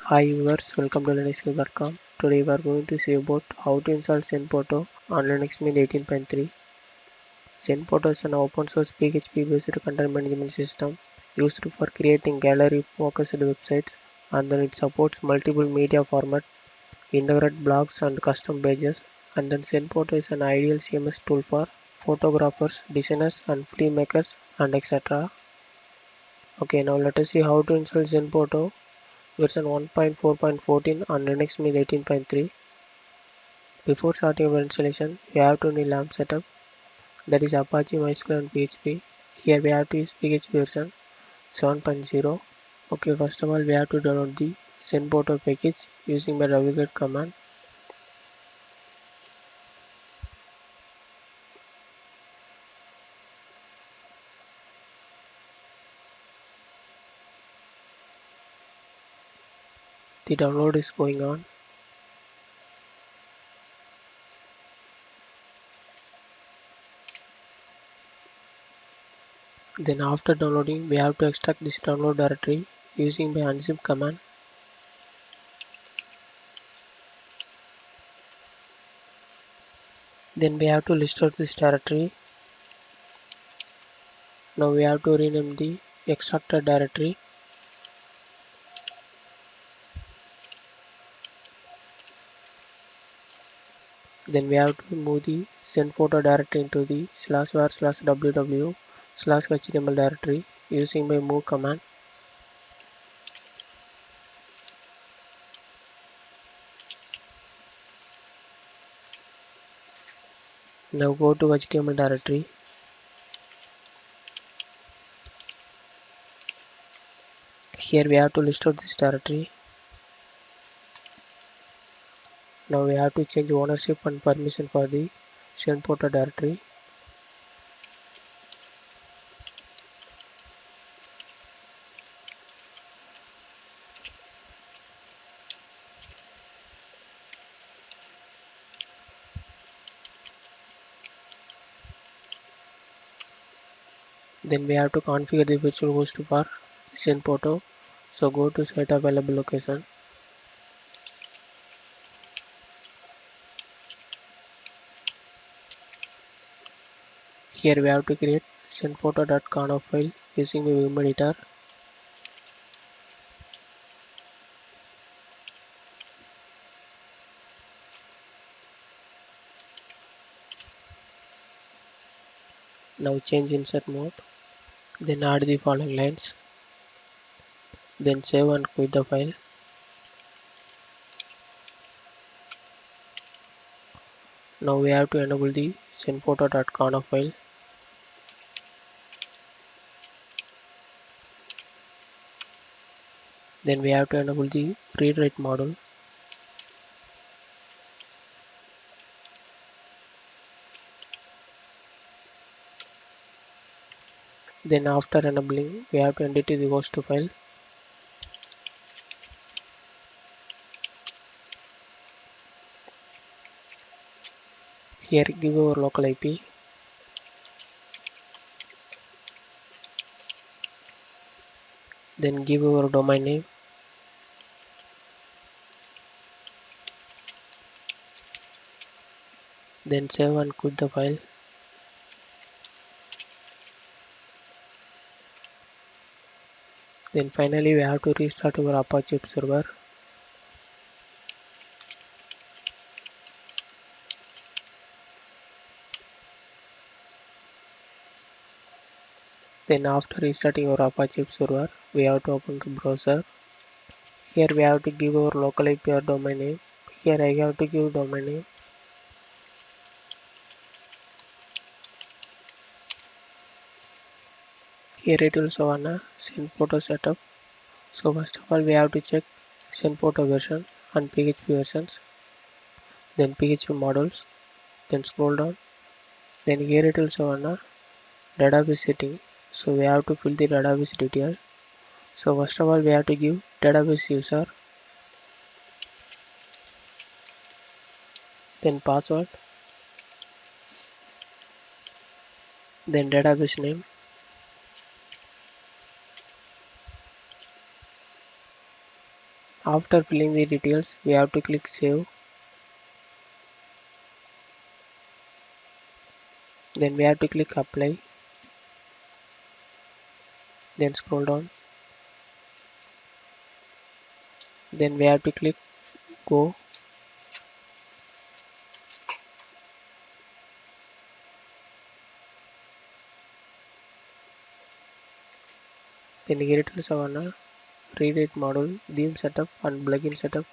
Hi viewers, welcome to linuxschool.com. Today we are going to see about how to install Zenphoto on Linux Mint 18.3. Zenphoto is an open source PHP based content management system used for creating gallery focused websites, and then it supports multiple media formats, integrate blogs and custom pages, and then Zenphoto is an ideal CMS tool for photographers, designers and filmmakers and etc. Okay, now let us see how to install Zenphoto version 1.4.14 on Linux Mint 18.3. Before starting our installation, we have to need LAMP setup, that is Apache, MySQL and PHP. Here we have to use PHP version 7.0. Okay, first of all we have to download the Zenphoto package using the wget command. The download is going on. Then after downloading, we have to extract this download directory using the unzip command. Then we have to list out this directory. Now we have to rename the extracted directory. Then we have to move the Zenphoto directory into the /var/ww/html directory using my move command. Now go to HTML directory. Here we have to list out this directory. Now we have to change ownership and permission for the Zenphoto directory. Then we have to configure the virtual host for Zenphoto. So go to site available location. Here we have to create zenphoto.conf file using the Vim editor. Now change insert mode. Then add the following lines. Then save and quit the file. Now we have to enable the zenphoto.conf file. Then we have to enable the read write module. Then after enabling, we have to edit the host file. Here give our local IP. Then give our domain name. Then save and quit the file. Then finally we have to restart our Apache server. Then after restarting our Apache server, we have to open the browser. Here we have to give our local IP or domain name. Here I have to give domain name. Here it will show on a Zenphoto setup. So first of all we have to check Zenphoto version and PHP versions. Then PHP models. Then scroll down. Then here it will show on a database setting. So we have to fill the database detail. So first of all we have to give database user. Then password. Then database name. After filling the details, we have to click save. Then we have to click apply. Then scroll down. Then we have to click go. Then here it will Savannah, read model, theme setup and plugin setup.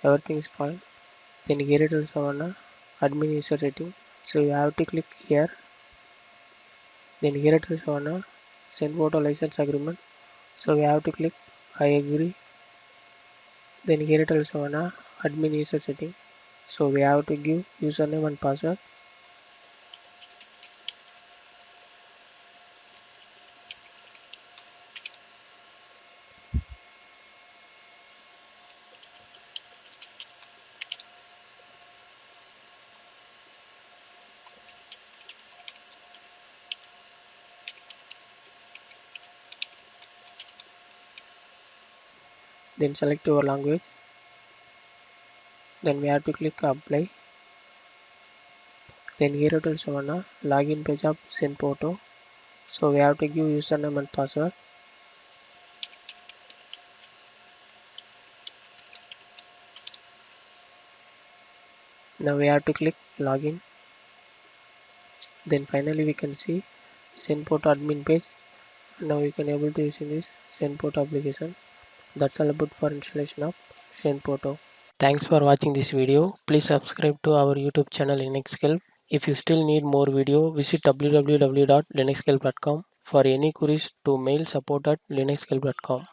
Everything is fine. Then here it will Savannah, admin user rating. So you have to click here. Then here it will Savannah, send photo license agreement. So we have to click I agree. Then here it will Savannah, admin user setting. So we have to give username and password. Then select your language. Then we have to click apply. Then here it will Savannah, login page of Zenphoto. So we have to give username and password. Now we have to click login. Then finally we can see Zenphoto admin page. Now you can able to use in this Zenphoto application. That's all about for installation of Zenphoto. Thanks for watching this video. Please subscribe to our YouTube channel Linuxhelp. If you still need more video, visit www.linuxhelp.com. For any queries to mail support at linuxhelp.com.